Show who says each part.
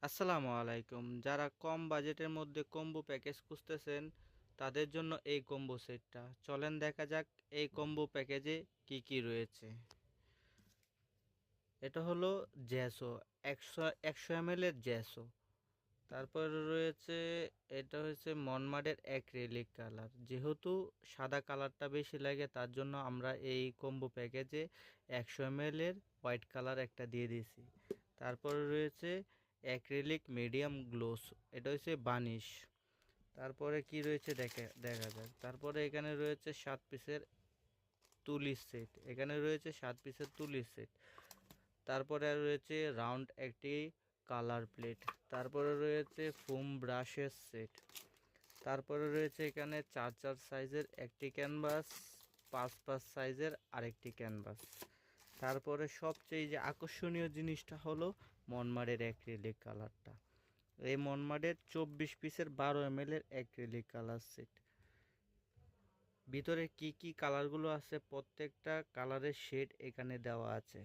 Speaker 1: আসসালামু আলাইকুম। যারা কম বাজেটের মধ্যে কম্বো প্যাকেজ খুঁজতেছেন তাদের জন্য এই কম্বো সেটটা। চলেন দেখা যাক এই কম্বো প্যাকেজে কি কি রয়েছে। এটা হলো জ্যাসো, একশো 100 ml এর জ্যাসো। তারপর রয়েছে, এটা হচ্ছে মনমাডের অ্যাক্রিলিক কালার। যেহেতু সাদা কালারটা বেশি লাগে তার জন্য আমরা এই কম্বো প্যাকেজে 100 ml এর হোয়াইট কালার একটা দিয়ে দিয়েছি। তারপরে রয়েছে অ্যাক্রিলিক মিডিয়াম গ্লোস, এটা হচ্ছে বানিশ। তারপরে কি রয়েছে দেখা যাক। তারপরে এখানে রয়েছে 7 পিসের তুলির সেট, এখানে রয়েছে 7 পিসের তুলির সেট। তারপরে রয়েছে রাউন্ড একটি কালার প্লেট। তারপরে রয়েছে ফোম ব্রাশের সেট। তারপরে রয়েছে এখানে 4 সাইজের একটি ক্যানভাস, 5 সাইজের আরেকটি ক্যানভাস। তারপরে সবচেয়ে যে আকর্ষণীয় জিনিসটা হলো মনমাডের অ্যাক্রিলিক কালারটা। এই মনমাডের 24 পিসের 12 ml এর অ্যাক্রিলিক কালার সেট। ভিতরে কি কি কালারগুলো আছে প্রত্যেকটা কালারের শেড এখানে দেওয়া আছে।